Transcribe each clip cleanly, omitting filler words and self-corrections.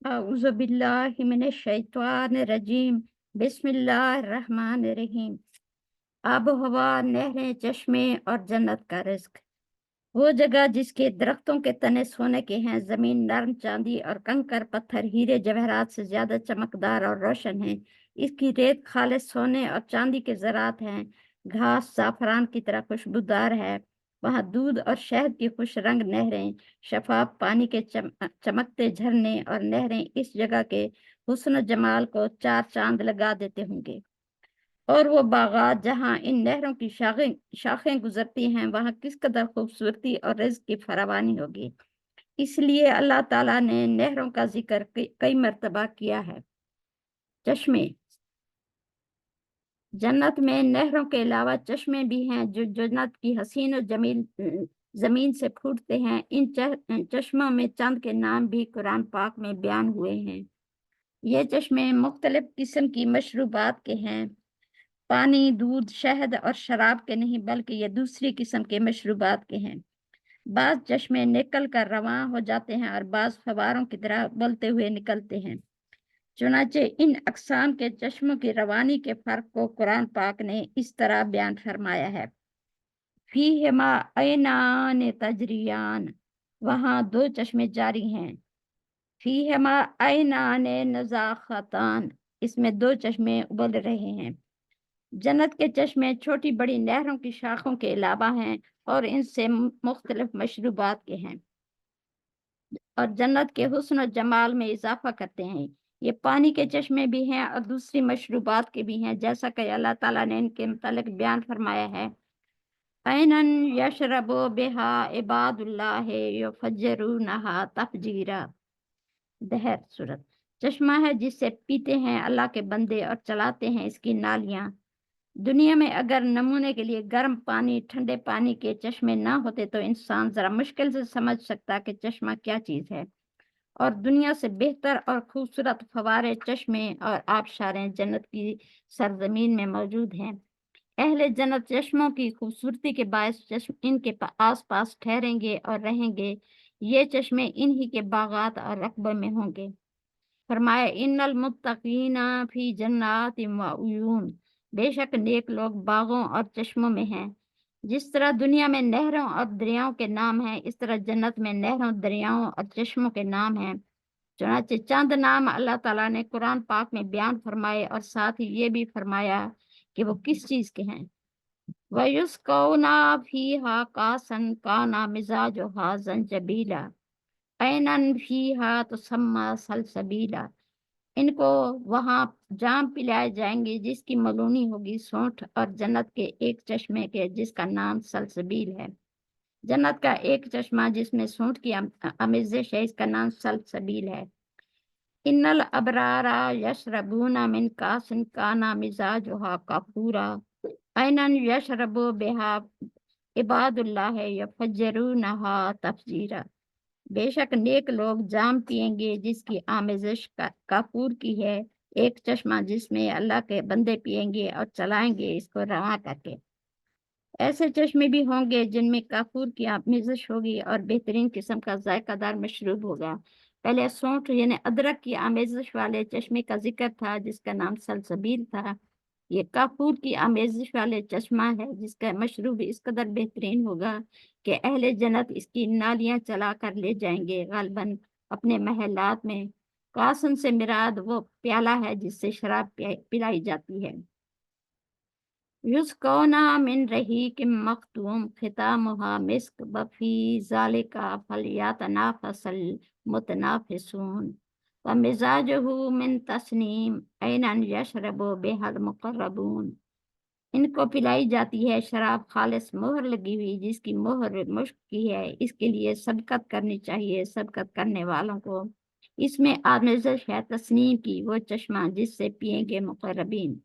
अऊज़ु बिल्लाहि मिनश शैतानिर रजीम। बिस्मिल्लाहिर रहमानिर रहीम। आब ओ हवा, नहरें, चश्मे और जन्नत का रिज्क। वो जगह जिसके दरख्तों के तने सोने के हैं, जमीन नर्म चांदी और कंकर पत्थर हीरे जवाहरात से ज्यादा चमकदार और रोशन है। इसकी रेत खालिस सोने और चांदी के ज़रात हैं। घास जाफरान की तरह खुशबूदार है। वहाँ दूध और शहद की खुश रंग नहरें, शफाफ पानी के चमकते झरने और नहरें इस जगह के हुस्न जमाल को चार चांद लगा देते होंगे। और वो बागात जहाँ इन नहरों की शाखें शाखें गुजरती हैं, वहाँ किस कदर खूबसूरती और रिज्क की फरावानी होगी। इसलिए अल्लाह ताला ने नहरों का जिक्र कई मर्तबा किया है। चश्मे। जन्नत में नहरों के अलावा चश्मे भी हैं जो जन्नत की हसीन और जमील जमीन से फूटते हैं। इन चश्मों में चंद के नाम भी कुरान पाक में बयान हुए हैं। ये चश्मे मुख्तलिफ किस्म की मशरूबात के हैं। पानी, दूध, शहद और शराब के नहीं, बल्कि ये दूसरी किस्म के मशरूबात के हैं। बाज चश्मे निकल कर रवां हो जाते हैं और बाज फवारों की तरह उबलते हुए निकलते हैं। चुनाचे इन अक़साम के चश्मों की रवानी के फर्क को कुरान पाक ने इस तरह बयान फरमाया है। फीहिमा ऐनान तजरियान, वहाँ दो चश्मे जारी हैं। फीहिमा ऐनान नज़ाख़तान, इसमें दो चश्मे उबल रहे हैं। जन्नत के चश्मे छोटी बड़ी नहरों की शाखों के अलावा हैं और इनसे मुख्तलिफ मशरूबात के हैं और जन्नत के हुस्न और जमाल में इजाफा करते हैं। ये पानी के चश्मे भी हैं और दूसरी मशरूबात के भी हैं, जैसा कि अल्लाह ताला ने इनके मुतालिक बयान फरमाया है। ऐनन यशरबु बिहा इबादुल्लाह युफज्जिरूनहा तफजीरा। दहर सूरत। चश्मा है जिससे पीते हैं अल्लाह के बंदे और चलाते हैं इसकी नालियां। दुनिया में अगर नमूने के लिए गर्म पानी, ठंडे पानी के चश्मे ना होते तो इंसान जरा मुश्किल से समझ सकता कि चश्मा क्या चीज है। और दुनिया से बेहतर और खूबसूरत फवारे, चश्मे और आबशारें जन्नत की सरजमीन में मौजूद हैं। अहले जन्नत चश्मों की खूबसूरती के बायस इनके आस पास ठहरेंगे और रहेंगे। ये चश्मे इन्हीं के बागात और रकबे में होंगे। फरमाया, इन्नल मुत्तकीना फी जन्नातिन व उयून, बेशक नेक लोग बागों और चश्मों में हैं। जिस तरह दुनिया में नहरों और दरियाओं के नाम हैं, इस तरह जन्नत में नहरों, दरियाओं और चश्मों के नाम हैं। चुनांचे चंद नाम अल्लाह ताला ने कुरान पाक में बयान फरमाए और साथ ही ये भी फरमाया कि वो किस चीज के हैं। वयुस्कौना फीहा कासन काना मिजाजुहा जंजबीला, ऐनन फीहा तुसम्मा सलसबीला। इनको वहां जाम पिलाए जाएंगे जिसकी मलूनी होगी सोंठ, और जन्नत के एक चश्मे के जिसका नाम सलसबील है। जन्नत का एक चश्मा जिसमें सोंठ की आमेज़िश है, इसका नाम सलसबील है। इन्नल अबरारा यशरबूना मिन कासिन काना मिजाजुहा काफूरा, ऐनन यशरबु बिहा इबादुल्लाह यफज्जरूनहा तफजीरा। बेशक नेक लोग जाम पिएंगे जिसकी आमेज़िश काफूर की है। एक चश्मा जिसमें अल्लाह के बंदे पिएंगे और चलाएंगे इसको रवां करके। ऐसे चश्मे भी होंगे जिनमें काफूर की आमेज़िश होगी और बेहतरीन किस्म का जायकादार मशरूब होगा। पहले सौंठ यानी अदरक की आमेज़िश वाले चश्मे का जिक्र था जिसका नाम सलसबील था। ये काफूर की आमेज़िश वाले चश्मा है जिसका मशरूब इस कदर बेहतरीन होगा कि अहले जन्नत इसकी नालियां चला कर ले जाएंगे गालबन अपने महलात में। कासन से मिराद वो प्याला है जिससे शराब पिलाई जाती है। युस्कौना मिन रहीकिम मख्तूम खितामुहा मिस्क बफी ज़ालिका फलयतनाफसल मुतनाफिसून व मिजाजुहु मिन तस्नीम ऐनन यशरबु बिहल मुकर्रबून। इनको पिलाई जाती है शराब खालिस मोहर लगी हुई जिसकी मोहर मुश्क की है। इसके लिए सबकत करनी चाहिए सबकत करने वालों को। इसमें आमेज़श है तस्नीम की, वो चश्मा जिससे पिएंगे मुकर्रबीन।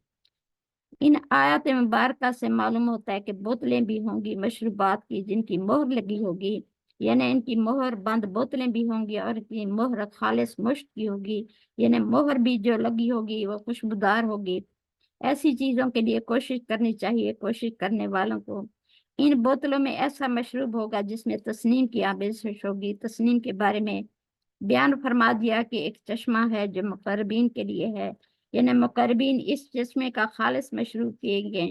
इन आयत मुबारका से मालूम होता है कि बोतलें भी होंगी मशरूबात की जिनकी मोहर लगी होगी, यानी इनकी मोहर बंद बोतलें भी होंगी और इनकी मोहर खालिस मुश्क की होगी, यानी मोहर भी जो लगी होगी वो खुशबूदार होगी। ऐसी चीजों के लिए कोशिश करनी चाहिए कोशिश करने वालों को। इन बोतलों में ऐसा मशरूब होगा जिसमें तस्नीम की आमेज़श होगी। तस्नीम के बारे में بیان فرما دیا کہ ایک چشمہ ہے جو مقربین کے لیے ہے، یعنی مقربین اس چشمے کا خالص مشروب پیئیں گے۔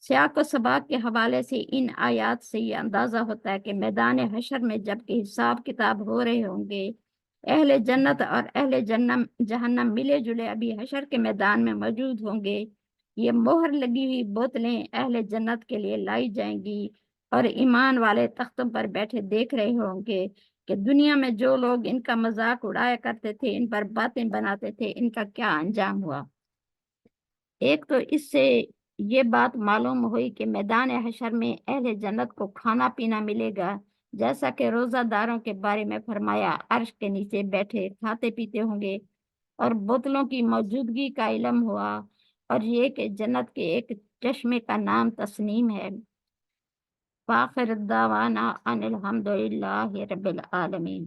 سیاق و سباق کے حوالے سے ان آیات سے یہ اندازہ ہوتا ہے کہ میدان حشر میں جب کہ حساب کتاب ہو رہے ہوں گے، اہل جنت اور اہل جہنم ملے جلے ابھی حشر کے میدان میں موجود ہوں گے۔ یہ مہر لگی ہوئی بوتلیں اہل جنت کے لیے لائی جائیں گی اور ایمان والے تختوں پر بیٹھے دیکھ رہے ہوں گے کہ دنیا میں جو لوگ ان کا مذاق اڑایا کرتے تھے، ان پر باتیں بناتے تھے، ان کا کیا انجام ہوا۔ ایک تو اس سے یہ بات معلوم ہوئی کہ میدان حشر میں اہل جنت کو کھانا پینا ملے گا، جیسا کہ روزہ داروں کے بارے میں فرمایا، عرش کے نیچے بیٹھے کھاتے پیتے ہوں گے، اور بوتلوں کی موجودگی کا علم ہوا، اور یہ کہ جنت کے ایک چشمے کا نام تسنیم ہے۔ وآخر الدعوانا ان الحمد للہ رب العالمین۔